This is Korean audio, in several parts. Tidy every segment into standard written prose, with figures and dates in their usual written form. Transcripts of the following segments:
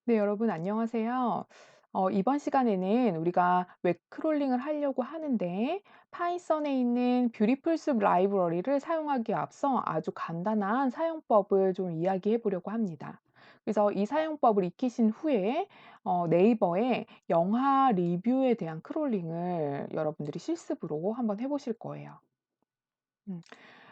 네, 여러분 안녕하세요. 이번 시간에는 우리가 웹 크롤링을 하려고 하는데 파이썬에 있는 뷰티풀 숲 라이브러리를 사용하기에 앞서 아주 간단한 사용법을 좀 이야기해 보려고 합니다. 그래서 이 사용법을 익히신 후에 네이버에 영화 리뷰에 대한 크롤링을 여러분들이 실습으로 한번 해보실 거예요. 음.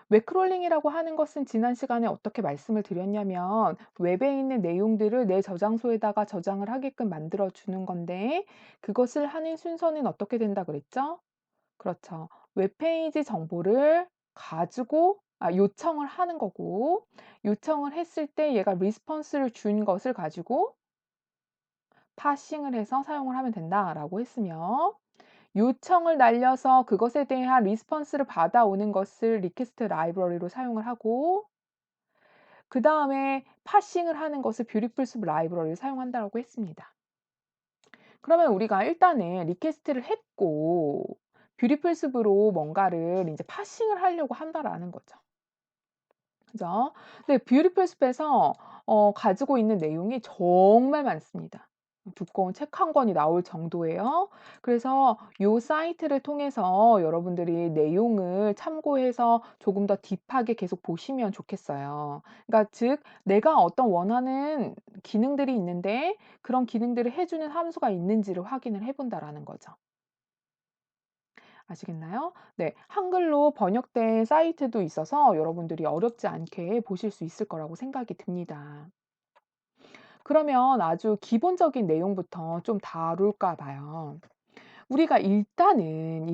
웹크롤링이라고 하는 것은 지난 시간에 어떻게 말씀을 드렸냐면 웹에 있는 내용들을 내 저장소에다가 저장을 하게끔 만들어 주는 건데 그것을 하는 순서는 어떻게 된다 그랬죠? 그렇죠. 웹페이지 정보를 가지고 요청을 하는 거고 요청을 했을 때 얘가 리스폰스를 준 것을 가지고 파싱을 해서 사용을 하면 된다라고 했으며 요청을 날려서 그것에 대한 리스폰스를 받아오는 것을 리퀘스트 라이브러리로 사용을 하고 그다음에 파싱을 하는 것을 뷰티풀 숲 라이브러리를 사용한다라고 했습니다. 그러면 우리가 일단은 리퀘스트를 했고 뷰티풀 숲으로 뭔가를 이제 파싱을 하려고 한다라는 거죠. 그죠? 근데 뷰티풀 숲에서 가지고 있는 내용이 정말 많습니다. 두꺼운 책 한 권이 나올 정도예요. 그래서 요 사이트를 통해서 여러분들이 내용을 참고해서 조금 더 딥하게 계속 보시면 좋겠어요. 그러니까 즉 내가 어떤 원하는 기능들이 있는데 그런 기능들을 해 주는 함수가 있는지를 확인을 해 본다라는 거죠. 아시겠나요? 네. 한글로 번역된 사이트도 있어서 여러분들이 어렵지 않게 보실 수 있을 거라고 생각이 듭니다. 그러면 아주 기본적인 내용부터 좀 다룰까 봐요. 우리가 일단은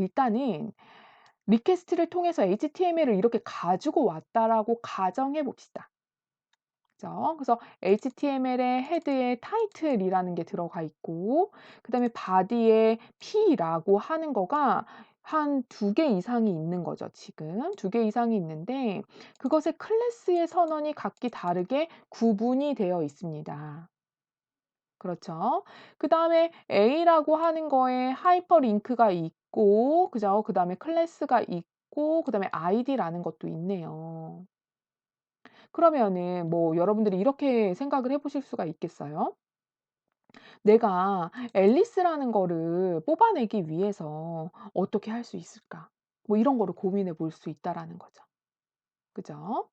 리퀘스트를 통해서 HTML을 이렇게 가지고 왔다라고 가정해 봅시다. 그죠? 그래서 HTML의 헤드에 타이틀이라는 게 들어가 있고 그다음에 바디에 P라고 하는 거가 한 두 개 이상이 있는 거죠, 지금. 두 개 이상이 있는데 그것의 클래스의 선언이 각기 다르게 구분이 되어 있습니다. 그렇죠. 그다음에 A라고 하는 거에 하이퍼링크가 있고 그죠? 그다음에 클래스가 있고 그다음에 아이디라는 것도 있네요. 그러면은 뭐 여러분들이 이렇게 생각을 해 보실 수가 있겠어요? '내가 앨리스라는 거를 뽑아내기 위해서 어떻게 할 수 있을까?' 뭐 이런 거를 고민해 볼 수 있다라는 거죠. 그죠?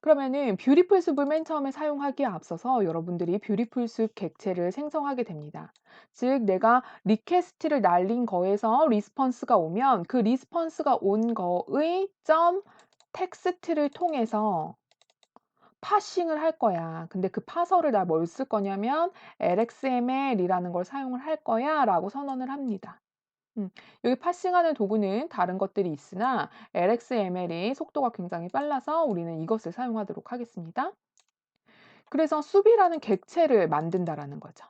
그러면은 뷰티풀 숲을 맨 처음에 사용하기에 앞서서 여러분들이 뷰티풀 숲 객체를 생성하게 됩니다. 즉 내가 리퀘스트를 날린 거에서 리스폰스가 오면 그 리스폰스가 온 거의 점 텍스트를 통해서 파싱을 할 거야. 근데 그 파서를 나 뭘 쓸 거냐면 "LXML이라는 걸 사용을 할 거야."라고 선언을 합니다. 여기 파싱하는 도구는 다른 것들이 있으나 LXML이 속도가 굉장히 빨라서 우리는 이것을 사용하도록 하겠습니다. 그래서 수비라는 객체를 만든다라는 거죠.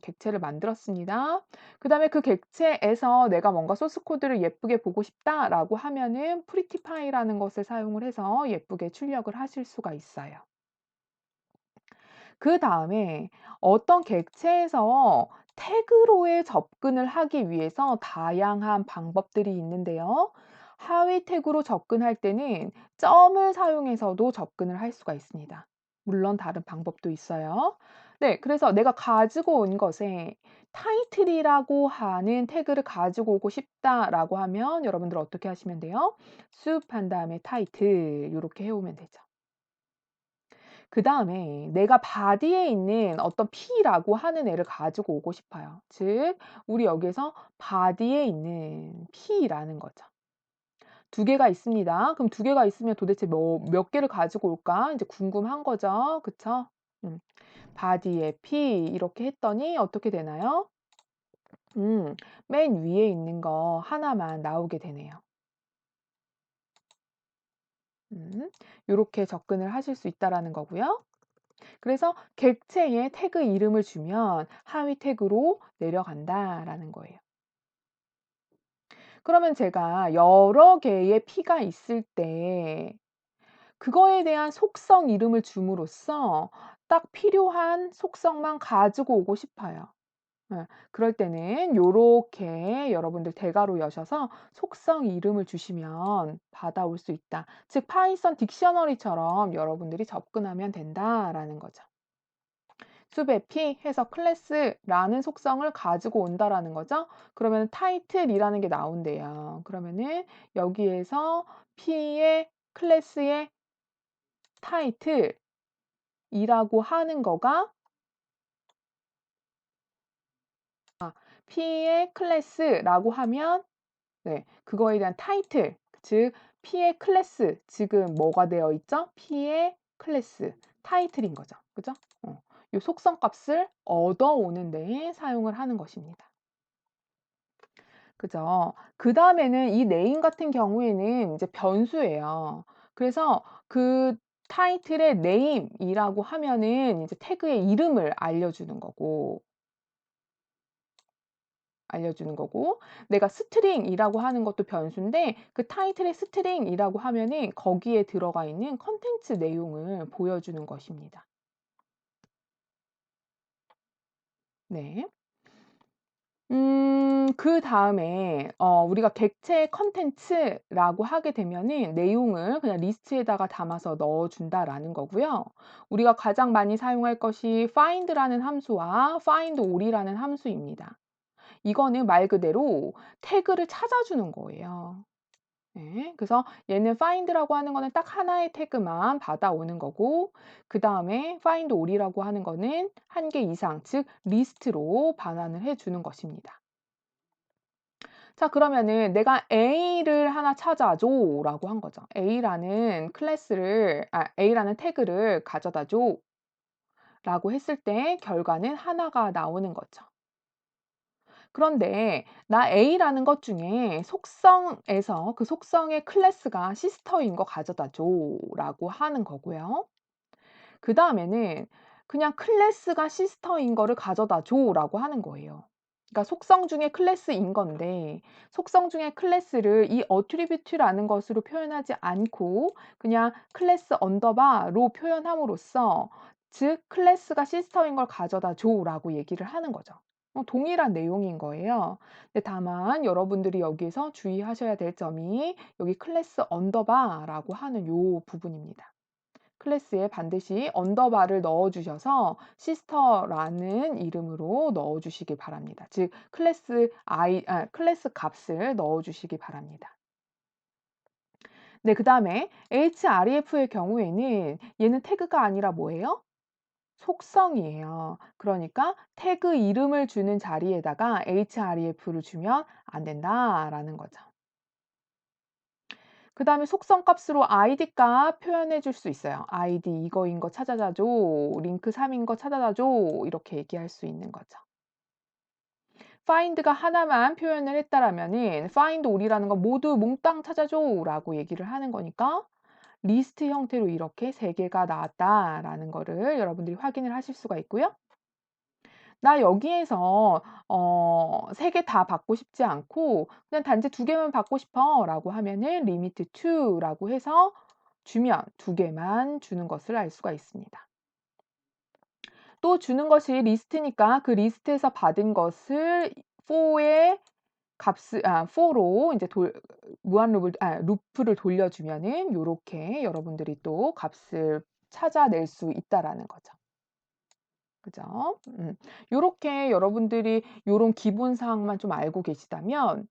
객체를 만들었습니다. 그다음에 그 객체에서 내가 뭔가 소스 코드를 예쁘게 보고 싶다라고 하면은 프리티파이라는 것을 사용을 해서 예쁘게 출력을 하실 수가 있어요. 그다음에 어떤 객체에서 태그로의 접근을 하기 위해서 다양한 방법들이 있는데요. 하위 태그로 접근할 때는 점을 사용해서도 접근을 할 수가 있습니다. 물론 다른 방법도 있어요. 네, 그래서 내가 가지고 온 것에 타이틀이라고 하는 태그를 가지고 오고 싶다라고 하면 여러분들 어떻게 하시면 돼요? 숲 한 다음에 타이틀 이렇게 해오면 되죠. 그다음에 내가 바디에 있는 어떤 P라고 하는 애를 가지고 오고 싶어요. 즉 우리 여기에서 바디에 있는 P라는 거죠. 두 개가 있습니다. 그럼 두 개가 있으면 도대체 몇 개를 가지고 올까 이제 궁금한 거죠. 그쵸? 음. 바디에 P 이렇게 했더니 어떻게 되나요? 음. 맨 위에 있는 거 하나만 나오게 되네요. 음. 요렇게 접근을 하실 수 있다라는 거고요. 그래서 객체에 태그 이름을 주면 하위 태그로 내려간다라는 거예요. 그러면 제가 여러 개의 P가 있을 때 그거에 대한 속성 이름을 줌으로써 딱 필요한 속성만 가지고 오고 싶어요. 예. 그럴 때는 요렇게 여러분들 대괄호 여셔서 속성 이름을 주시면 받아올 수 있다. 즉 파이썬 딕셔너리처럼 여러분들이 접근하면 된다라는 거죠. 숲의 피 해서 클래스라는 속성을 가지고 온다라는 거죠. 그러면 타이틀이라는 게 나온대요. 그러면은 여기에서 P의 클래스의 타이틀이라고 하는 거가 P의 클래스라고 하면 네, 그거에 대한 타이틀, 즉 P의 클래스, 지금 뭐가 되어 있죠? P의 클래스, 타이틀인 거죠. 그죠? 이 속성 값을 얻어오는 데에 사용을 하는 것입니다. 그죠? 그 다음에는 이 네임 같은 경우에는 이제 변수예요. 그래서 그 타이틀의 네임이라고 하면은 이제 태그의 이름을 알려주는 거고, 내가 스트링이라고 하는 것도 변수인데 그 타이틀의 스트링이라고 하면은 거기에 들어가 있는 컨텐츠 내용을 보여주는 것입니다. 네. 그다음에 우리가 객체 컨텐츠라고 하게 되면은 내용을 그냥 리스트에다가 담아서 넣어 준다라는 거고요. 우리가 가장 많이 사용할 것이 find라는 함수와 findAll이라는 함수입니다. 이거는 말 그대로 태그를 찾아주는 거예요. 네. 그래서 얘는 find라고 하는 거는 딱 하나의 태그만 받아오는 거고, 그다음에 findAll이라고 하는 거는 한 개 이상, 즉 리스트로 반환을 해 주는 것입니다. 자, 그러면은 내가 A를 하나 찾아줘라고 한 거죠. A라는 태그를 가져다 줘라고 했을 때 결과는 하나가 나오는 거죠. 그런데 나 A라는 것 중에 속성에서 그 속성의 클래스가 시스터인 거 가져다 줘라고 하는 거고요. 그다음에는 그냥 클래스가 시스터인 거를 가져다 줘라고 하는 거예요. 그러니까 속성 중에 클래스인 건데 속성 중에 클래스를 이 attribute라는 것으로 표현하지 않고 그냥 클래스 언더바로 표현함으로써, 즉 클래스가 시스터인 걸 가져다 줘라고 얘기를 하는 거죠. 동일한 내용인 거예요. 근데 다만 여러분들이 여기서 주의하셔야 될 점이 여기 클래스 언더바라고 하는 요 부분입니다. 클래스에 반드시 언더바를 넣어 주셔서 시스터라는 이름으로 넣어 주시기 바랍니다. 즉 클래스 값을 넣어 주시기 바랍니다. 네, 그다음에 href의 경우에는 얘는 태그가 아니라 뭐예요? 속성이에요. 그러니까 태그 이름을 주는 자리에다가 href를 주면 안 된다라는 거죠. 그다음에 속성 값으로 id 값 표현해 줄 수 있어요. id 이거인 거 찾아다 줘, 링크 3인 거 찾아다 줘, 이렇게 얘기할 수 있는 거죠. find가 하나만 표현을 했다라면은 find all이라는 거 모두 몽땅 찾아줘라고 얘기를 하는 거니까 리스트 형태로 이렇게 세 개가 나왔다라는 거를 여러분들이 확인을 하실 수가 있고요. 나 여기에서 3개 다 받고 싶지 않고 그냥 단지 2 개만 받고 싶어라고 하면은 limit to라고 해서 주면 2 개만 주는 것을 알 수가 있습니다. 또 주는 것이 리스트니까 그 리스트에서 받은 것을 for의 for로 이제 무한 루프를 돌려주면은 요렇게 여러분들이 또 값을 찾아낼 수 있다라는 거죠. 그죠? 요렇게 여러분들이 요런 기본 사항만 좀 알고 계시다면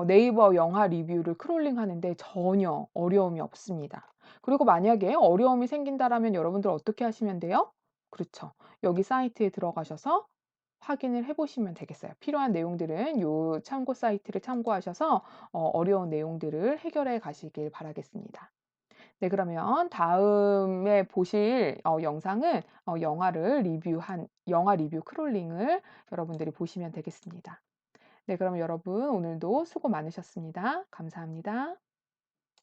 네이버 영화 리뷰를 크롤링하는데 전혀 어려움이 없습니다. 그리고 만약에 어려움이 생긴다라면 여러분들 어떻게 하시면 돼요? 그렇죠. 여기 사이트에 들어가셔서 확인을 해 보시면 되겠어요. 필요한 내용들은 요 참고 사이트를 참고하셔서 어려운 내용들을 해결해 가시길 바라겠습니다. 네, 그러면 다음에 보실 영상은 영화 리뷰 크롤링을 여러분들이 보시면 되겠습니다. 네, 그럼 여러분 오늘도 수고 많으셨습니다. 감사합니다.